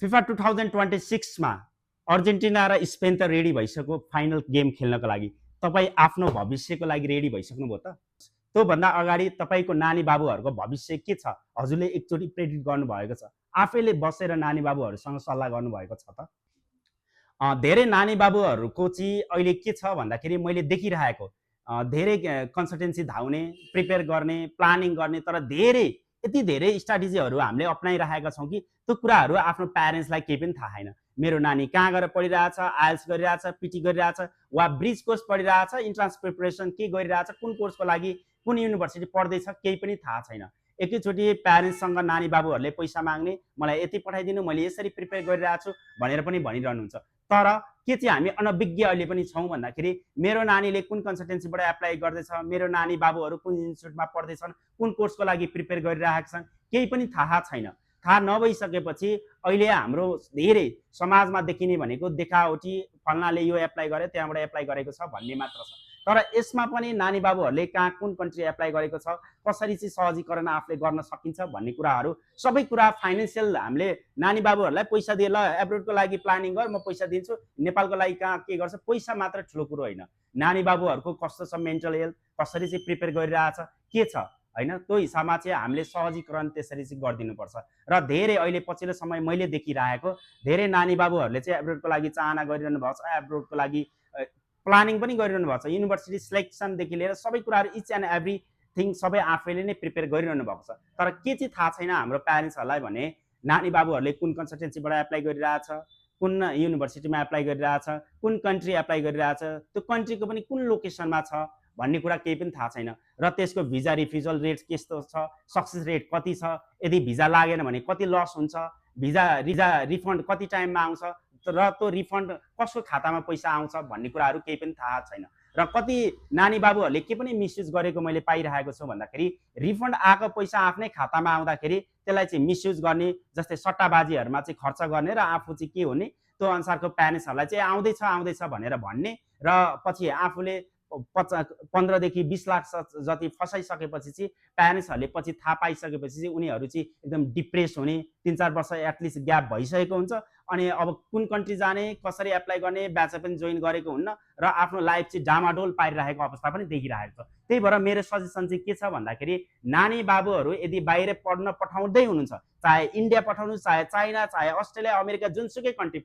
FIFA 2026 मा Argentina र Spain त रेडी भइसक्यो फाइनल गेम खेल्नको लागि। तपाईँ आफ्नो भविष्यको लागि रेडी भइसक्नुभयो त? त्योभन्दा अगाडि तपाईँको नानी बाबुहरूको भविष्य के छ हजुरले एकचोटि प्रेडिक्ट गर्नुभएको छ? आफैले बसेर नानी बाबुहरूसँग सल्लाह गर्नुभएको छ त? धेरै नानी बाबुहरूको चाहिँ अहिले के छ भन्दाखेरि मैले देखिरहेको धेरै कन्सल्टेन्सी धाउने, प्रिपेयर गर्ने, प्लानिङ गर्ने, तर धेरै यति धेरै स्ट्राटेजीहरू हामीले अप्नाइरहेका छौँ कि त्यो कुराहरू आफ्नो प्यारेन्ट्सलाई केही पनि थाहा छैन। मेरो नानी कहाँ गएर पढिरहेछ, आइएल्स गरिरहेछ, पिटी गरिरहेछ, वा ब्रिज कोर्स पढिरहेछ, इन्ट्रान्स प्रिपरेसन के गरिरहेछ, कुन कोर्सको लागि कुन युनिभर्सिटी पढ्दैछ केही पनि थाहा छैन। एकैचोटि प्यारेन्ट्ससँग नानी बाबुहरूले पैसा माग्ने, मलाई यति पठाइदिनु, मैले यसरी प्रिपेयर गरिरहेको छु भनेर पनि भनिरहनुहुन्छ। तर के चाहिँ हामी अनभिज्ञ अहिले पनि छौँ भन्दाखेरि मेरो नानीले कुन कन्सल्टेन्सीबाट एप्लाई गर्दैछ, मेरो नानी बाबुहरू कुन इन्स्टिट्युटमा पढ्दैछन्, कुन कोर्सको लागि प्रिपेयर गरिरहेका छन् केही पनि थाहा छैन। थाहा नभइसकेपछि अहिले हाम्रो धेरै समाजमा देखिने भनेको देखावटी, फल्नाले यो एप्लाई गरे त्यहाँबाट एप्लाई गरेको छ भन्ने मात्र छ। तर यसमा पनि नानी बाबुहरूले कहाँ कुन कन्ट्री एप्लाई गरेको छ, कसरी चाहिँ सहजीकरण आफूले गर्न सकिन्छ भन्ने कुराहरू सबै कुरा फाइनेन्सियल हामीले नानी बाबुहरूलाई पैसा दिए ल एब्रोडको लागि प्लानिङ गर म पैसा दिन्छु, नेपालको लागि कहाँ के गर्छ, पैसा मात्र ठुलो कुरो होइन। नानी बाबुहरूको कस्तो छ मेन्टल हेल्थ, कसरी चाहिँ प्रिपेयर गरिरहेछ, के छ होइन, त्यो हिसाबमा चाहिँ हामीले सहजीकरण त्यसरी चाहिँ गरिदिनुपर्छ। र धेरै अहिले पछिल्लो समय मैले देखिरहेको धेरै नानी बाबुहरूले चाहिँ एब्रोडको लागि चाहना गरिरहनु भएको छ, एब्रोडको लागि प्लानिङ पनि गरिरहनु भएको छ। युनिभर्सिटी सिलेक्सनदेखि लिएर सबै कुराहरू इच एन्ड एभ्रिथिङ सबै आफैले नै प्रिपेयर गरिरहनु भएको छ। तर के चाहिँ थाहा छैन हाम्रो प्यारेन्ट्सहरूलाई भने नानी बाबुहरूले कुन कन्सल्टेन्सीबाट एप्लाई गरिरहेछ, कुन युनिभर्सिटीमा एप्लाई गरिरहेछ, कुन कन्ट्री एप्लाई गरिरहेछ, त्यो कन्ट्रीको पनि कुन लोकेसनमा छ भन्ने कुरा केही पनि थाहा छैन। र त्यसको भिजा रिफ्युजल रेट कस्तो छ, सक्सेस रेट कति छ, यदि भिजा लागेन भने कति लस हुन्छ, भिजा रिफन्ड कति टाइममा आउँछ, र त्यो रिफन्ड कसको खातामा पैसा आउँछ भन्ने कुराहरू केही पनि थाहा छैन। र कति नानी बाबुहरूले के पनि मिसयुज गरेको मैले पाइरहेको छु भन्दाखेरि रिफन्ड आएको पैसा आफ्नै खातामा आउँदाखेरि त्यसलाई चाहिँ मिसयुज गर्ने, जस्तै सट्टाबाजीहरूमा चाहिँ खर्च गर्ने र आफू चाहिँ के हुने त्यो अनुसारको प्यारेन्ट्सहरूलाई चाहिँ आउँदैछ भनेर भन्ने, र पछि आफूले 15 देखि 20 लाख जति फसाइसकेपछि चाहिँ प्यारेन्ट्सहरूले पछि थाहा पाइसकेपछि चाहिँ उनीहरू चाहिँ एकदम डिप्रेस हुने, 3-4 वर्ष एटलिस्ट ग्याप भइसकेको हुन्छ। अनि अब कुन कन्ट्री जाने, कसरी एप्लाई गर्ने, ब्याचलर पनि जोइन गरेको हुन्न र आफ्नो लाइफ चाहिँ डामाडोल पारिरहेको अवस्था पनि देखिरहेको छ। त्यही भएर मेरो सजेसन चाहिँ के छ भन्दाखेरि नानी बाबुहरू यदि बाहिर पढ्न पठाउँदै हुनुहुन्छ, चाहे इन्डिया पठाउनुहोस्, चाहे चाइना, चाहे अस्ट्रेलिया, अमेरिका, जुनसुकै कन्ट्री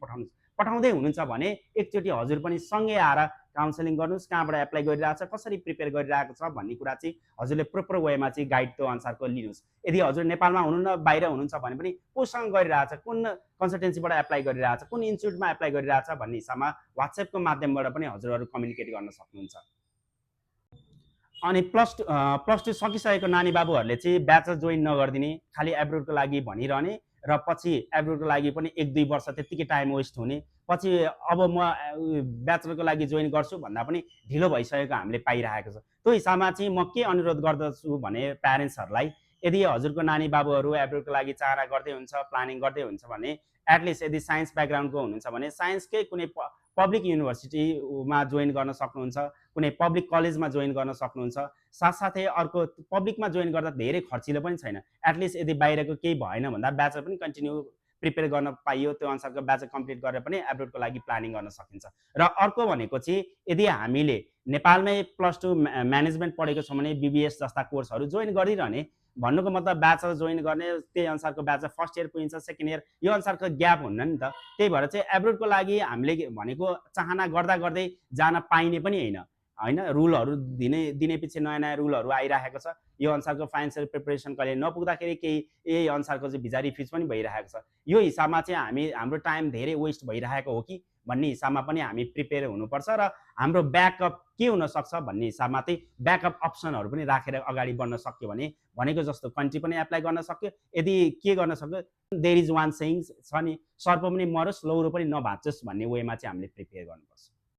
पठाउँदै हुनुहुन्छ भने एकचोटि हजुर पनि सँगै आएर काउन्सिलिङ गर्नुहोस्, कहाँबाट एप्लाई गरिरहेछ, कसरी प्रिपेयर गरिरहेको छ भन्ने कुरा चाहिँ हजुरले प्रोपर वेमा चाहिँ गाइड त्यो अनुसारको लिनुहोस्। यदि हजुर नेपालमा हुनुहुन्न, बाहिर हुनुहुन्छ भने पनि कोसँग गरिरहेछ, कुन कन्सल्टेन्सीबाट एप्लाई गरिरहेछ, कुन इन्स्टिट्युटमा एप्लाई गरिरहेछ भन्ने हिसाबमा वाट्सएपको माध्यमबाट पनि हजुरहरू कम्युनिकेट गर्न सक्नुहुन्छ। अनि प्लस टू सकिसकेको नानी बाबुहरूले चाहिँ ब्याचलर जोइन नगरिदिने, खालि एब्रोडको लागि भनिरहने, र पछि एब्रोडको लागि पनि 1-2 वर्ष त्यत्तिकै टाइम वेस्ट हुने, पछि अब म ब्याचलरको लागि जोइन गर्छु भन्दा पनि ढिलो भइसकेको हामीले पाइरहेको छ। त्यो हिसाबमा चाहिँ म के अनुरोध गर्दछु भने प्यारेन्ट्सहरूलाई, यदि हजुरको नानी बाबुहरू एब्रोडको लागि चाहना गर्दै हुन्छ, प्लानिङ गर्दै हुन्छ भने एटलिस्ट यदि साइन्स ब्याकग्राउन्डको हुनुहुन्छ भने साइन्सकै कुनै पब्लिक युनिभर्सिटीमा जोइन गर्न सक्नुहुन्छ, कुनै पब्लिक कलेजमा जोइन गर्न सक्नुहुन्छ। साथसाथै अर्को पब्लिकमा जोइन गर्दा धेरै खर्चिलो पनि छैन, एटलिस्ट यदि बाहिरको केही भएन भन्दा ब्याचलर पनि कन्टिन्यू प्रिपेयर गर्न पाइयो, त्यो अनुसारको ब्याचलर कम्प्लिट गरेर पनि एब्रोडको लागि प्लानिङ गर्न सकिन्छ। र अर्को भनेको चाहिँ यदि हामीले नेपालमै +2 म्यानेजमेन्ट पढेको छौँ भने BBS जस्ता कोर्सहरू जोइन गरिरहने, भन्नुको मतलब ब्याचलर जोइन गर्ने, त्यही अनुसारको ब्याचलर फर्स्ट इयर पुगिन्छ, सेकेन्ड इयर, यो अनुसारको ग्याप हुन्न नि त। त्यही भएर चाहिँ एब्रोडको लागि हामीले भनेको चाहना गर्दा गर्दै जान पाइने पनि होइन, रुलहरू दिने पछि नयाँ रुलहरू आइरहेको छ। यो अनुसारको फाइनेन्सियल प्रिपरेसन कहिले नपुग्दाखेरि केही यही अनुसारको चाहिँ भिजा रिफ्युज पनि भइरहेको छ। यो हिसाबमा चाहिँ हाम्रो टाइम धेरै वेस्ट भइरहेको हो कि भन्ने हिसाबमा पनि हामी प्रिपेयर हुनुपर्छ, र हाम्रो ब्याकअप के हुनसक्छ भन्ने हिसाबमा चाहिँ ब्याकअप अप्सनहरू पनि राखेर अगाडि बढ्न सक्यो भने भनेको जस्तो कन्ट्री पनि एप्लाई गर्न सक्यो। यदि के गर्न सक्यो, देयर इज वान सेइङ छ नि, सर्प पनि मरोस् लौरो पनि नभाँचोस् भन्ने वेमा चाहिँ हामीले प्रिपेयर गर्नुपर्छ।